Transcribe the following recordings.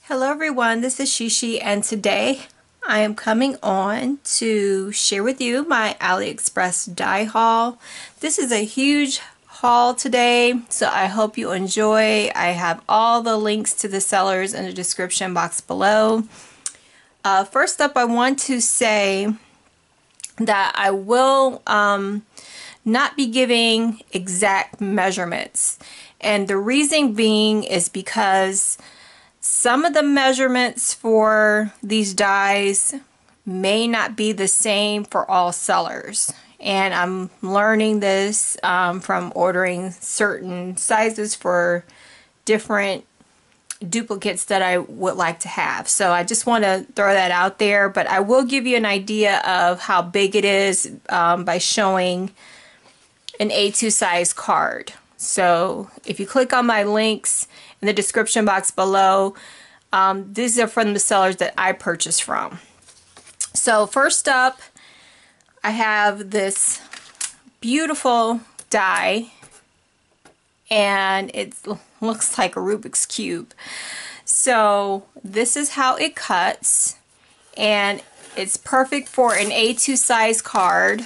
Hello everyone, this is Sheshe, and today I am coming on to share with you my Aliexpress die haul. This is a huge haul today, so I hope you enjoy. I have all the links to the sellers in the description box below. First up, I want to say that I will not be giving exact measurements, and the reason being is because some of the measurements for these dies may not be the same for all sellers, and I'm learning this from ordering certain sizes for different duplicates that I would like to have. So I just want to throw that out there, but I will give you an idea of how big it is by showing an A2 size card. So if you click on my links in the description box below, these are from the sellers that I purchased from. So first up, I have this beautiful die, and it looks like a Rubik's Cube. So this is how it cuts, and it's perfect for an A2 size card.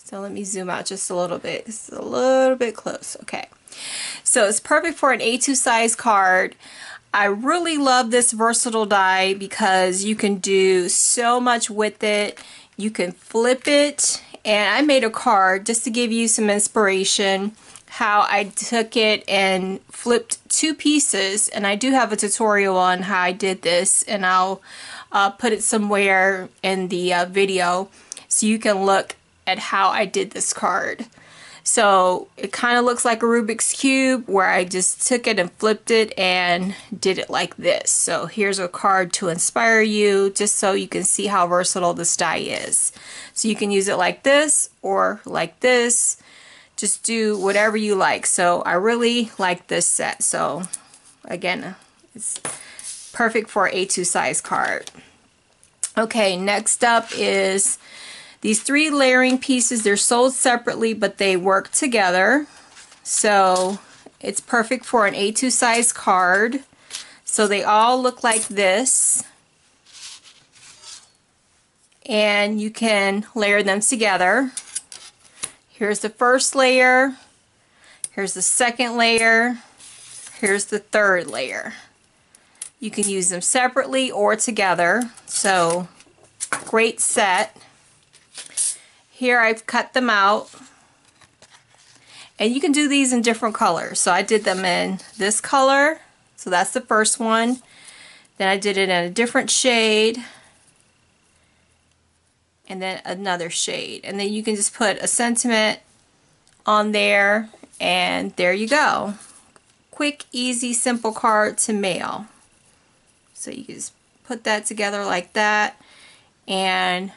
So let me zoom out just a little bit. This is a little bit close. Okay. So it's perfect for an A2 size card. I really love this versatile die because you can do so much with it. You can flip it, and I made a card just to give you some inspiration how I took it and flipped two pieces, and I do have a tutorial on how I did this, and I'll put it somewhere in the video so you can look at how I did this card. So it kind of looks like a Rubik's Cube where I just took it and flipped it and did it like this. So here's a card to inspire you, just so you can see how versatile this die is. So you can use it like this or like this. Just do whatever you like. So I really like this set. So again, it's perfect for an A2 size card. Okay, next up is these three layering pieces. They're sold separately, but they work together. So it's perfect for an A2 size card. So they all look like this. And you can layer them together. Here's the first layer. Here's the second layer. Here's the third layer. You can use them separately or together. So great set. Here I've cut them out, and you can do these in different colors. So I did them in this color, so that's the first one. Then I did it in a different shade, and then another shade. And then you can just put a sentiment on there, and there you go. Quick, easy, simple card to mail. So you can just put that together like that, and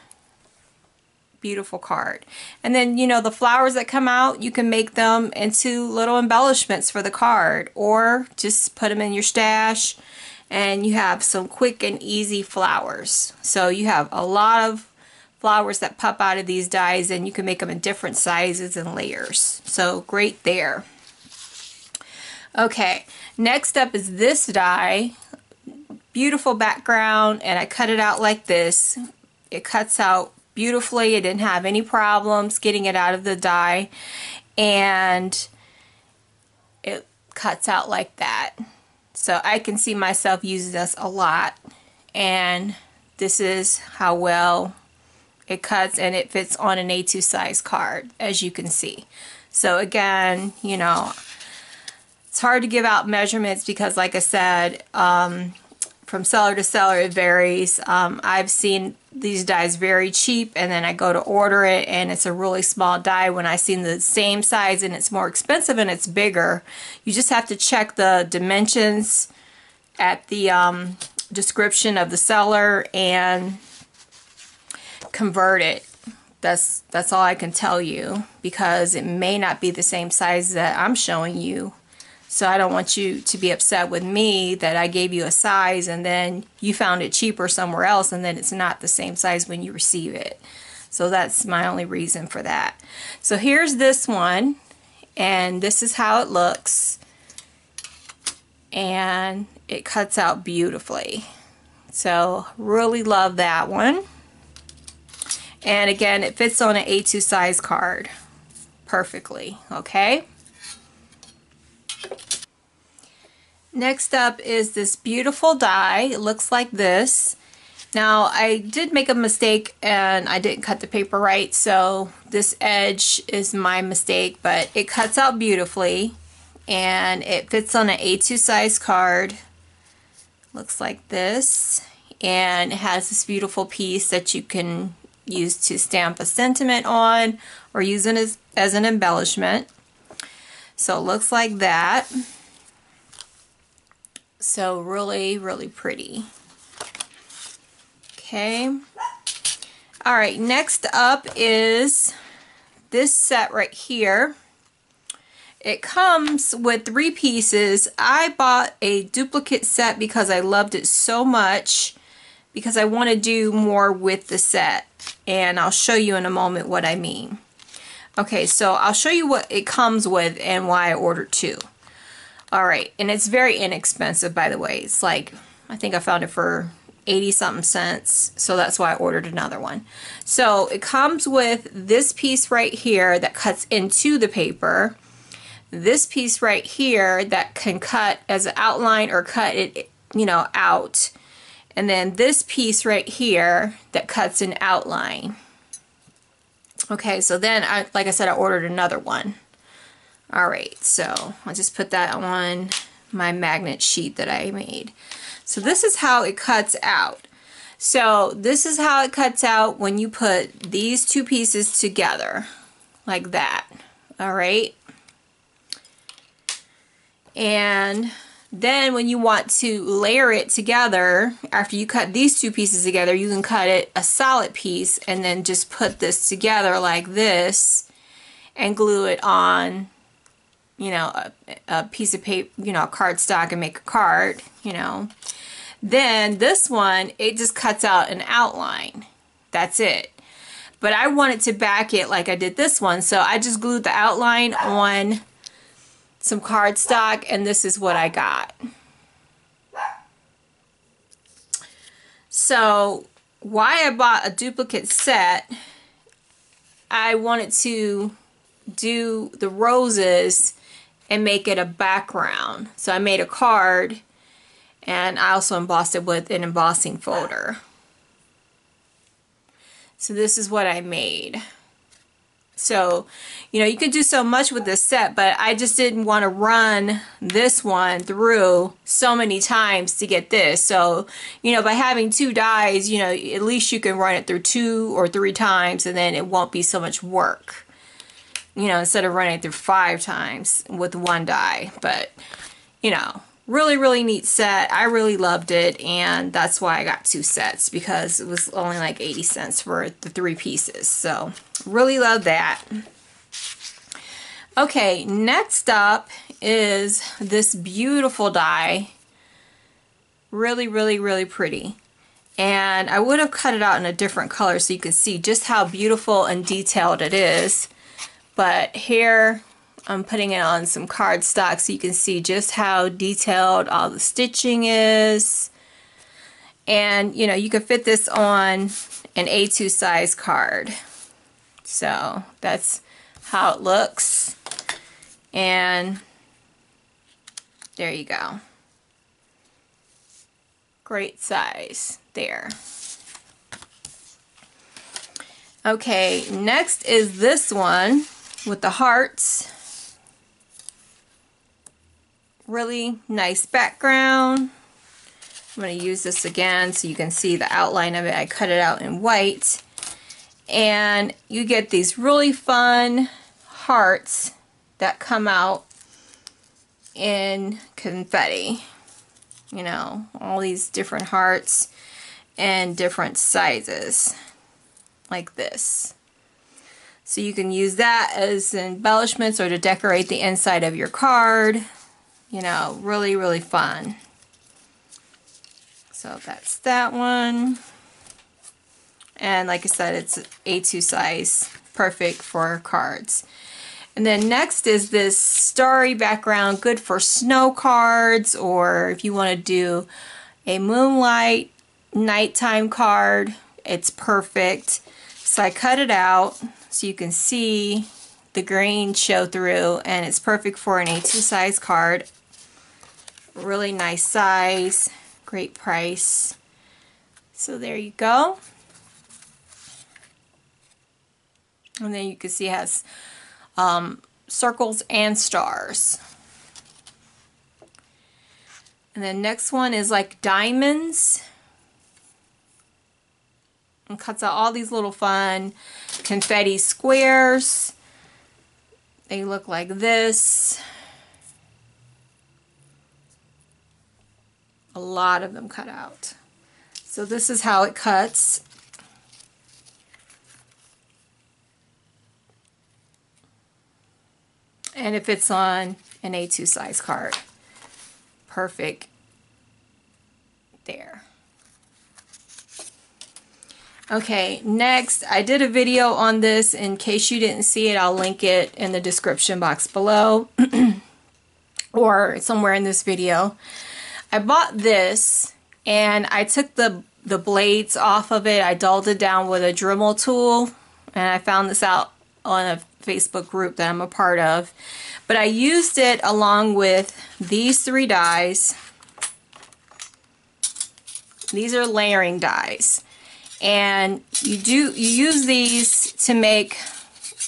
beautiful card. And then, you know, the flowers that come out, you can make them into little embellishments for the card, or just put them in your stash and you have some quick and easy flowers. So you have a lot of flowers that pop out of these dies, and you can make them in different sizes and layers. So great there. Okay, next up is this die. Beautiful background, and I cut it out like this. It cuts out beautifully. I didn't have any problems getting it out of the die, and it cuts out like that. So I can see myself using this a lot, and this is how well it cuts, and it fits on an A2 size card, as you can see. So again, you know, it's hard to give out measurements because, like I said, from seller to seller it varies. I've seen these dies very cheap, and then I go to order it and it's a really small die. When I seen the same size and it's more expensive and it's bigger, you just have to check the dimensions at the description of the seller and convert it. That's all I can tell you, because it may not be the same size that I'm showing you. So I don't want you to be upset with me that I gave you a size and then you found it cheaper somewhere else, and then it's not the same size when you receive it. So that's my only reason for that. So here's this one, and this is how it looks. and it cuts out beautifully. So really love that one. And again, it fits on an A2 size card perfectly, okay? Next up is this beautiful die. It looks like this. Now, I did make a mistake and I didn't cut the paper right, so this edge is my mistake, but it cuts out beautifully and it fits on an A2 size card. Looks like this, and it has this beautiful piece that you can use to stamp a sentiment on or use it as an embellishment. So it looks like that. So really, really pretty. Okay. All right, next up is this set right here. It comes with 3 pieces. I bought a duplicate set because I loved it so much, because I want to do more with the set, and I'll show you in a moment what I mean. Okay, so I'll show you what it comes with and why I ordered 2. All right, and it's very inexpensive, by the way. It's like, I think I found it for 80 something cents, so that's why I ordered another one. So it comes with this piece right here that cuts into the paper, this piece right here that can cut as an outline or cut it, you know, out, and then this piece right here that cuts an outline. Okay, so then like I said, I ordered another one. All right, so I'll just put that on my magnet sheet that I made. So this is how it cuts out. So this is how it cuts out when you put these 2 pieces together, like that. All right. And then when you want to layer it together, after you cut these 2 pieces together, you can cut it a solid piece and then just put this together like this and glue it on, you know, a piece of paper, you know, a cardstock, and make a card, you know. Then this one, it just cuts out an outline. That's it. But I wanted to back it like I did this one, so I just glued the outline on some cardstock, and this is what I got. So why I bought a duplicate set, I wanted to do the roses and make it a background. So I made a card, and I also embossed it with an embossing folder. So this is what I made. So, you know, you could do so much with this set, but I just didn't want to run this one through so many times to get this. So, you know, by having 2 dies, you know, at least you can run it through 2 or 3 times, and then it won't be so much work, you know, instead of running it through 5 times with 1 die. But, you know, really, really neat set. I really loved it, and that's why I got 2 sets, because it was only like 80 cents for the 3 pieces. So really love that. Okay, next up is this beautiful die. Really, really, really pretty. And I would have cut it out in a different color so you can see just how beautiful and detailed it is. But here I'm putting it on some cardstock so you can see just how detailed all the stitching is. And, you know, you can fit this on an A2 size card. So that's how it looks. And there you go. Great size there. Okay, next is this one with the hearts. Really nice background. I'm going to use this again so you can see the outline of it. I cut it out in white. And you get these really fun hearts that come out in confetti. You know, all these different hearts and different sizes, like this. So you can use that as embellishments or to decorate the inside of your card. You know, really, really fun. So that's that one. And like I said, it's A2 size, perfect for cards. And then next is this Starry Background, good for snow cards, or if you want to do a moonlight nighttime card, it's perfect. So I cut it out so you can see the green show through, and it's perfect for an A2 size card. Really nice size, great price. So there you go. And then you can see it has circles and stars. And then next one is like diamonds. And cuts out all these little fun confetti squares. They look like this. A lot of them cut out. So this is how it cuts. And it fits on an A2 size card. Perfect there. Okay, next, I did a video on this. In case you didn't see it, I'll link it in the description box below or somewhere in this video. I bought this and I took the blades off of it. I dulled it down with a Dremel tool, and I found this out on a Facebook group that I'm a part of. But I used it along with these 3 dies. These are layering dies. And you use these to make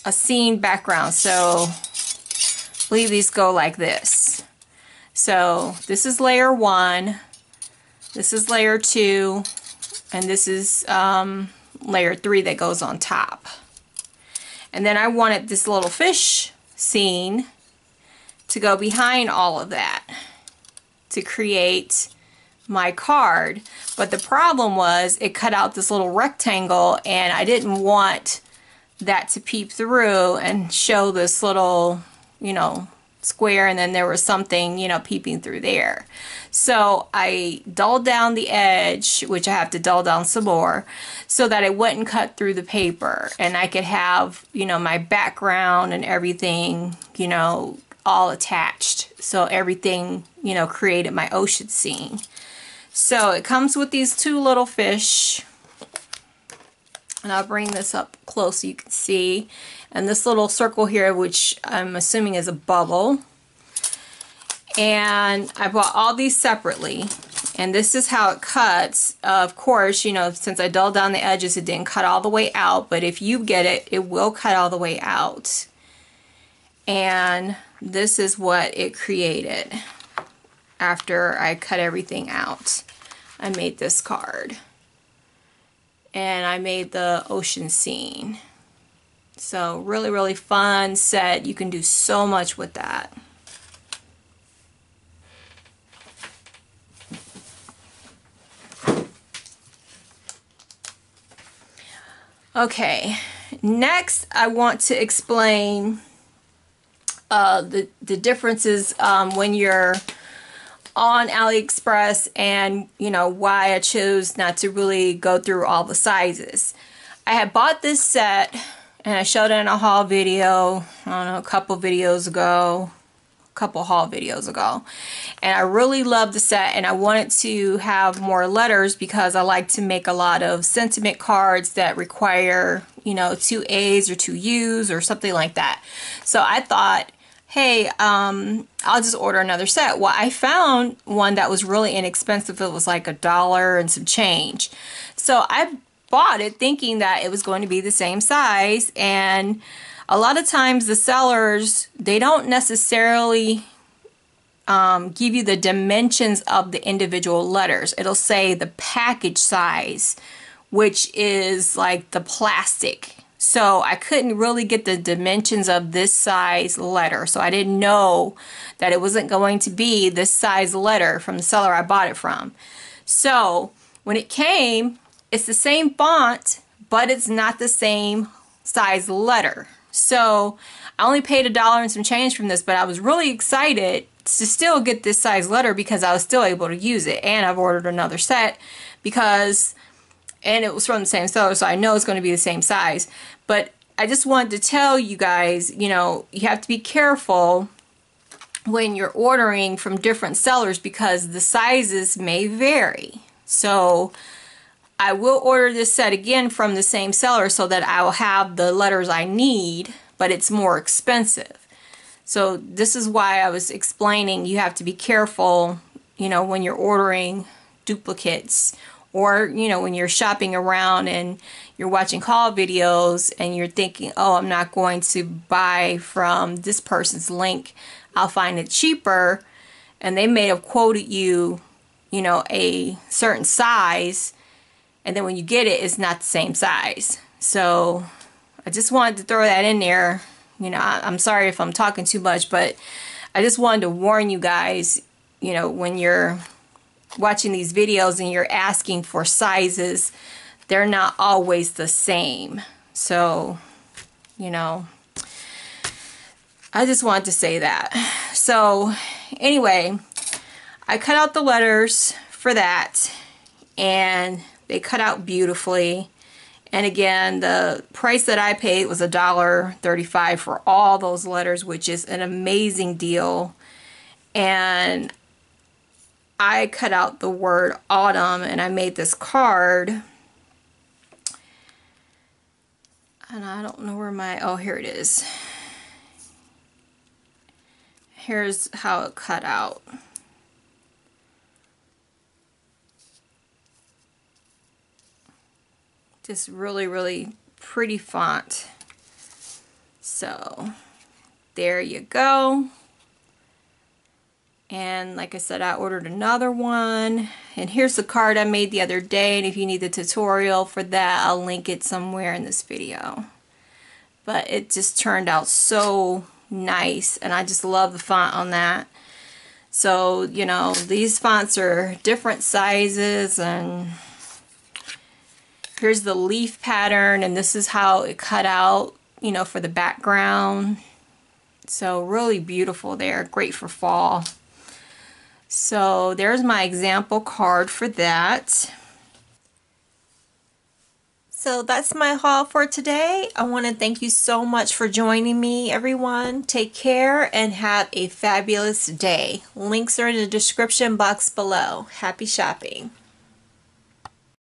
a scene background. So I believe these go like this. So this is layer 1, this is layer 2, and this is layer 3 that goes on top. And then I wanted this little fish scene to go behind all of that to create my card. But the problem was it cut out this little rectangle, and I didn't want that to peep through and show this little, you know, square, and then there was something, you know, peeping through there. So I dulled down the edge, which I have to dull down some more, so that it wouldn't cut through the paper, and I could have, you know, my background and everything, you know, all attached. So everything, you know, created my ocean scene. So it comes with these 2 little fish, and I'll bring this up close so you can see. And this little circle here, which I'm assuming is a bubble. And I bought all these separately, and this is how it cuts. Of course, you know, since I dulled down the edges, it didn't cut all the way out, but if you get it, it will cut all the way out. And this is what it created after I cut everything out. I made this card, and I made the ocean scene. So really, really fun set. You can do so much with that. Okay, next I want to explain the differences when you're on Aliexpress, and you know why I chose not to really go through all the sizes. I had bought this set, and I showed it in a haul video, I don't know, a couple haul videos ago. And I really loved the set, and I wanted to have more letters because I like to make a lot of sentiment cards that require, you know, 2 A's or 2 U's or something like that. So I thought, hey, I'll just order another set. Well, I found one that was really inexpensive. It was like $1 and some change. So I bought it thinking that it was going to be the same size, and a lot of times the sellers, they don't necessarily give you the dimensions of the individual letters. It'll say the package size, which is like the plastic. So I couldn't really get the dimensions of this size letter. So I didn't know that it wasn't going to be this size letter from the seller I bought it from. So when it came, it's the same font, but it's not the same size letter. So I only paid $1 and some change from this, but I was really excited to still get this size letter because I was still able to use it. And I've ordered another set because, and it was from the same seller, so I know it's going to be the same size. But I just wanted to tell you guys, you know, you have to be careful when you're ordering from different sellers because the sizes may vary. So I will order this set again from the same seller so that I will have the letters I need, but it's more expensive. So this is why I was explaining you have to be careful, you know, when you're ordering duplicates, or, you know, when you're shopping around and you're watching haul videos and you're thinking, oh, I'm not going to buy from this person's link, I'll find it cheaper, and they may have quoted you, you know, a certain size, and then when you get it, it's not the same size. So I just wanted to throw that in there. You know, I'm sorry if I'm talking too much, but I just wanted to warn you guys, you know, when you're watching these videos and you're asking for sizes, they're not always the same. So, you know, I just wanted to say that. So anyway, I cut out the letters for that, and they cut out beautifully. And again, the price that I paid was $1.35 for all those letters, which is an amazing deal. And I cut out the word autumn, and I made this card. And I don't know where my, oh, here it is. Here's how it cut out. Just really, really pretty font. So there you go. And like I said, I ordered another one. And here's the card I made the other day. And if you need the tutorial for that, I'll link it somewhere in this video. But it just turned out so nice. And I just love the font on that. So, you know, these fonts are different sizes. And here's the leaf pattern. And this is how it cut out, you know, for the background. So really beautiful there. Great for fall. So there's my example card for that. So that's my haul for today. I want to thank you so much for joining me, everyone. Take care and have a fabulous day. Links are in the description box below. Happy shopping.